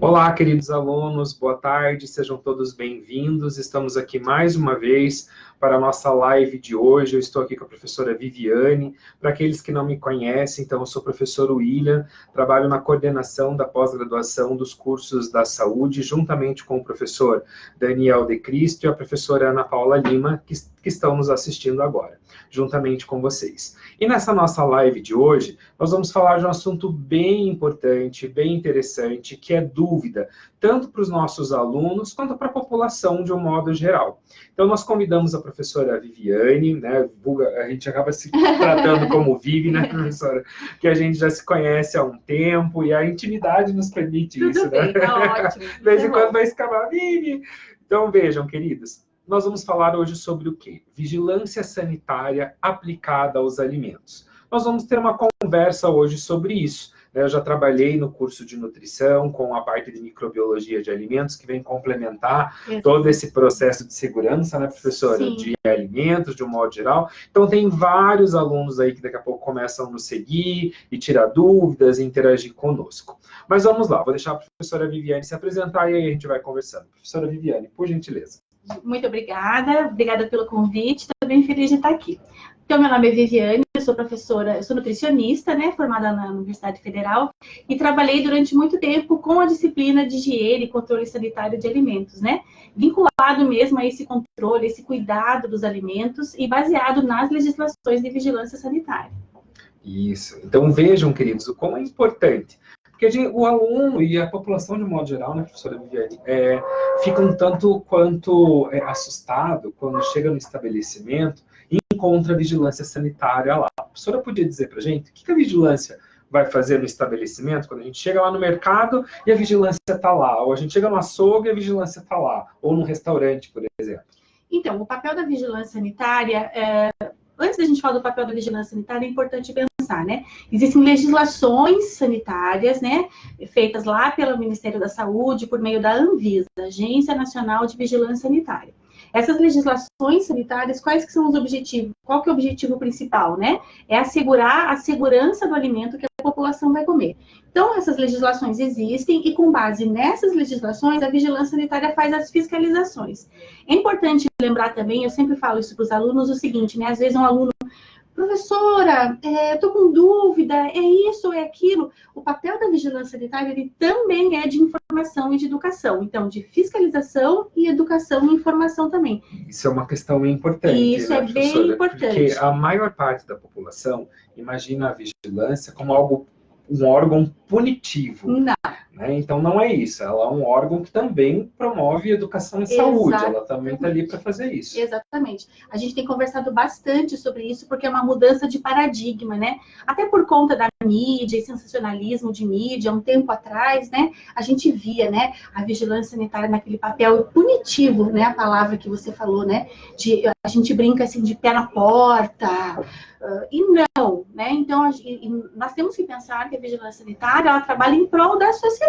Olá, queridos alunos, boa tarde, sejam todos bem-vindos. Estamos aqui mais uma vez para a nossa live de hoje. Eu estou aqui com a professora Viviane. Para aqueles que não me conhecem, então, eu sou o professor William, trabalho na coordenação da pós-graduação dos cursos da saúde, juntamente com o professor Daniel De Cristo e a professora Ana Paula Lima, que estão nos assistindo agora, juntamente com vocês. E nessa nossa live de hoje, nós vamos falar de um assunto bem importante, bem interessante, que é dúvida, tanto para os nossos alunos, quanto para a população de um modo geral. Então, nós convidamos a professora Viviane, né, a gente acaba se tratando como Vivi, né, professora? Que a gente já se conhece há um tempo, e a intimidade nos permite Tudo isso, bem, né? tá ótimo. De vez em quando vai escapar, Vivi! Então, vejam, queridos, nós vamos falar hoje sobre o quê? Vigilância sanitária aplicada aos alimentos. Nós vamos ter uma conversa hoje sobre isso. Eu já trabalhei no curso de nutrição com a parte de microbiologia de alimentos, que vem complementar todo esse processo de segurança, né, professora? Sim. De alimentos, de um modo geral. Então, tem vários alunos aí que daqui a pouco começam a nos seguir e tirar dúvidas e interagir conosco. Mas vamos lá, vou deixar a professora Viviane se apresentar e aí a gente vai conversando. Professora Viviane, por gentileza. Muito obrigada pelo convite, estou bem feliz de estar aqui. Então, meu nome é Viviane, eu sou professora, eu sou nutricionista, né, formada na Universidade Federal, e trabalhei durante muito tempo com a disciplina de higiene e controle sanitário de alimentos, né, vinculado mesmo a esse controle, esse cuidado dos alimentos e baseado nas legislações de vigilância sanitária. Isso. Então, vejam, queridos, o quão é importante. Porque o aluno e a população, de modo geral, né, professora Viviane, fica um tanto quanto assustado quando chega no estabelecimento e encontra a vigilância sanitária lá. A professora podia dizer para a gente o que a vigilância vai fazer no estabelecimento quando a gente chega lá no mercado e a vigilância está lá, ou a gente chega no açougue e a vigilância está lá, ou no restaurante, por exemplo? Então, o papel da vigilância sanitária, antes da gente falar do papel da vigilância sanitária, é importante pensar, né? Existem legislações sanitárias, né, feitas lá pelo Ministério da Saúde, por meio da Anvisa, Agência Nacional de Vigilância Sanitária. Essas legislações sanitárias, quais que são os objetivos? Qual que é o objetivo principal, né? É assegurar a segurança do alimento que a população vai comer. Então, essas legislações existem e, com base nessas legislações, a vigilância sanitária faz as fiscalizações. É importante lembrar também, eu sempre falo isso para os alunos, o seguinte, né? Às vezes um aluno, professora, estou com dúvida, é isso ou é aquilo? O papel da vigilância sanitária, ele também é de informação e de educação. Então, de fiscalização e educação e informação também. Isso é uma questão importante, isso, né, é bem importante. Porque a maior parte da população imagina a vigilância como algo, um órgão punitivo. Não. Né? Então, não é isso. Ela é um órgão que também promove educação e saúde. Ela também está ali para fazer isso. Exatamente. A gente tem conversado bastante sobre isso, porque é uma mudança de paradigma, né? Até por conta da mídia e sensacionalismo de mídia, um tempo atrás, né? A gente via, né, a vigilância sanitária naquele papel punitivo, né? A palavra que você falou, né? A gente brinca assim de pé na porta. E não, né? Então, nós temos que pensar que a vigilância sanitária, ela trabalha em prol da sociedade,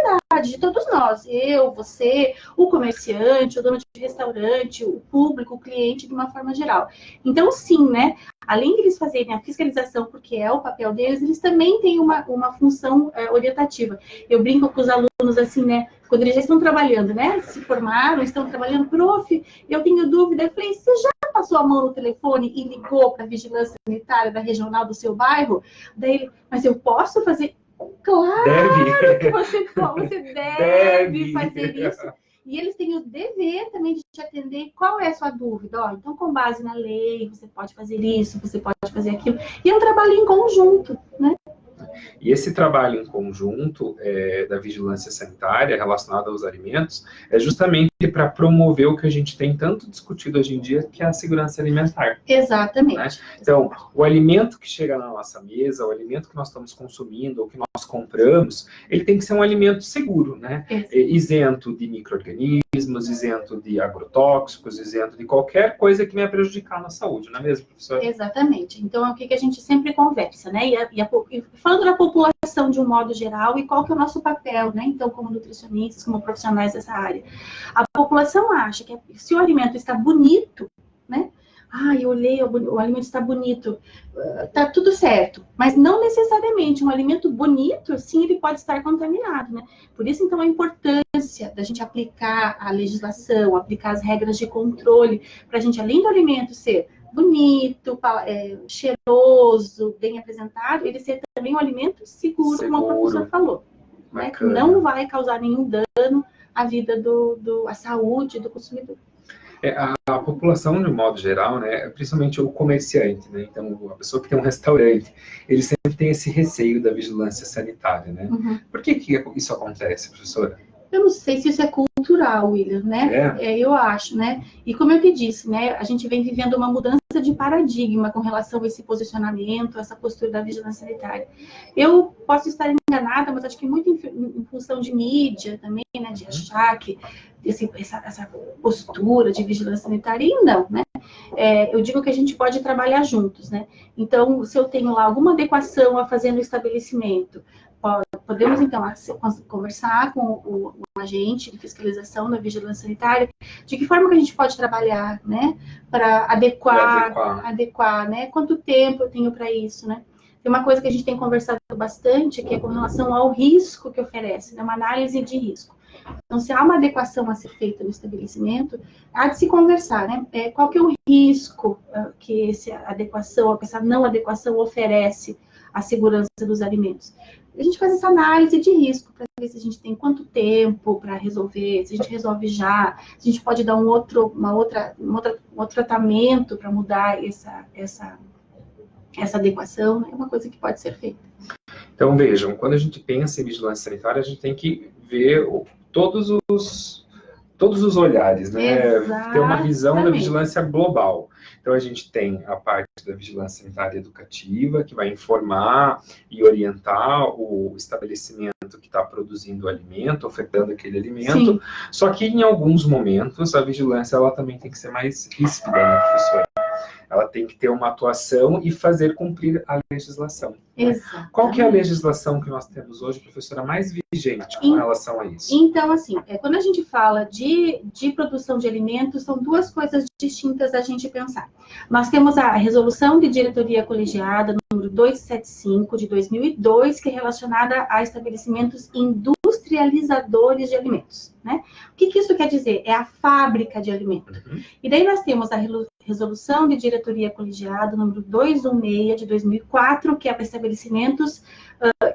de todos nós. Eu, você, o comerciante, o dono de restaurante, o público, o cliente, de uma forma geral. Então, sim, né? Além de eles fazerem a fiscalização, porque é o papel deles, eles também têm uma função orientativa. Eu brinco com os alunos assim, né? Quando eles já estão trabalhando, né? Se formaram, estão trabalhando, prof, eu tenho dúvida. Eu falei, você já passou a mão no telefone e ligou para a vigilância sanitária da regional do seu bairro? Daí ele, mas eu posso fazer? Claro que você deve fazer isso. E eles têm o dever também de te atender. Qual é a sua dúvida? Ó, então, com base na lei, você pode fazer isso, você pode fazer aquilo. E é um trabalho em conjunto, né? E esse trabalho em conjunto da vigilância sanitária relacionado aos alimentos é justamente para promover o que a gente tem tanto discutido hoje em dia, que é a segurança alimentar. Exatamente. Né? Então, o alimento que chega na nossa mesa, o alimento que nós estamos consumindo, ou que nós compramos, ele tem que ser um alimento seguro, né? Isento de micro-organismos, isento de agrotóxicos, isento de qualquer coisa que venha prejudicar a nossa saúde, não é mesmo, professora? Exatamente. Então, é o que a gente sempre conversa, né? E falando da população de um modo geral, e qual que é o nosso papel, né? Então, como nutricionistas, como profissionais dessa área. A população acha que se o alimento está bonito, né? eu olhei, o alimento está bonito, está tudo certo. Mas não necessariamente um alimento bonito, sim, ele pode estar contaminado, né? Por isso, então, a importância da gente aplicar a legislação, aplicar as regras de controle, para a gente, além do alimento ser bonito, cheiroso, bem apresentado, ele ser também um alimento seguro, como a professora falou. Né? Que não vai causar nenhum dano à vida à saúde do consumidor. A população, de modo geral, né, principalmente o comerciante, né, então a pessoa que tem um restaurante, ele sempre tem esse receio da vigilância sanitária, né? Uhum. Por que isso acontece, professora? Eu não sei se isso é cultural, William, né? Eu acho, né? E como eu te disse, né? A gente vem vivendo uma mudança de paradigma com relação a esse posicionamento, essa postura da vigilância sanitária. Eu posso estar enganada, mas acho que muito em função de mídia também, né? De achar que essa postura de vigilância sanitária, e não, né? Eu digo que a gente pode trabalhar juntos, né? Então, se eu tenho lá alguma adequação a fazer no estabelecimento, podemos, então, conversar com o agente de fiscalização da vigilância sanitária, de que forma que a gente pode trabalhar, né, para adequar, né, quanto tempo eu tenho para isso, né. Tem uma coisa que a gente tem conversado bastante, que é com relação ao risco que oferece, né, uma análise de risco. Então, se há uma adequação a ser feita no estabelecimento, há de se conversar, né, qual que é o risco que essa não adequação oferece à segurança dos alimentos. A gente faz essa análise de risco para ver se a gente tem quanto tempo para resolver, se a gente resolve já, se a gente pode dar um outro tratamento para mudar essa adequação, né? É uma coisa que pode ser feita. Então, vejam, quando a gente pensa em vigilância sanitária, a gente tem que ver todos os olhares, né? Exatamente. Ter uma visão da vigilância global. Então, a gente tem a parte da vigilância sanitária educativa, que vai informar e orientar o estabelecimento que está produzindo o alimento, ofertando aquele alimento. Sim. Só que, em alguns momentos, a vigilância ela também tem que ser mais ríspida, né, professora? Ela tem que ter uma atuação e fazer cumprir a legislação. Né? Qual que é a legislação que nós temos hoje, professora, mais vigente com relação a isso? Então, assim, quando a gente fala de produção de alimentos, são duas coisas distintas a gente pensar. Nós temos a resolução de diretoria colegiada, número 275, de 2002, que é relacionada a estabelecimentos industrializadores de alimentos. Né? O que isso quer dizer? É a fábrica de alimentos. Uhum. E daí nós temos a resolução de diretoria colegiada, número 216, de 2004, que é para estabelecimentos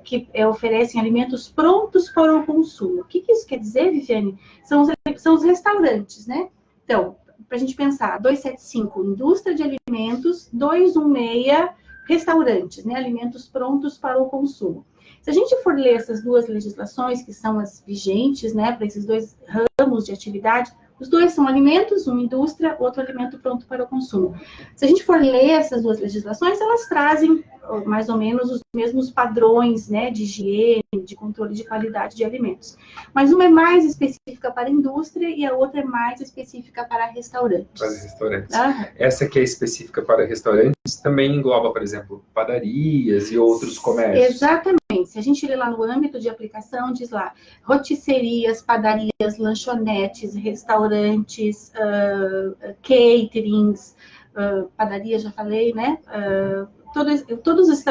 que oferecem alimentos prontos para o consumo. O que isso quer dizer, Viviane? São os restaurantes, né? Então, para a gente pensar, 275, indústria de alimentos, 216, restaurantes, né? Alimentos prontos para o consumo. Se a gente for ler essas duas legislações, que são as vigentes, né, para esses dois ramos de atividade, os dois são alimentos, uma indústria, outro alimento pronto para o consumo. Se a gente for ler essas duas legislações, elas trazem mais ou menos os mesmos padrões, né, de higiene, de controle de qualidade de alimentos. Mas uma é mais específica para a indústria e a outra é mais específica para restaurantes. Para restaurantes. Essa que é específica para restaurantes também engloba, por exemplo, padarias e outros comércios. Exatamente. Se a gente ler lá no âmbito de aplicação, diz lá, rotisserias, padarias, lanchonetes, restaurantes, caterings, padarias, já falei, né? Todos os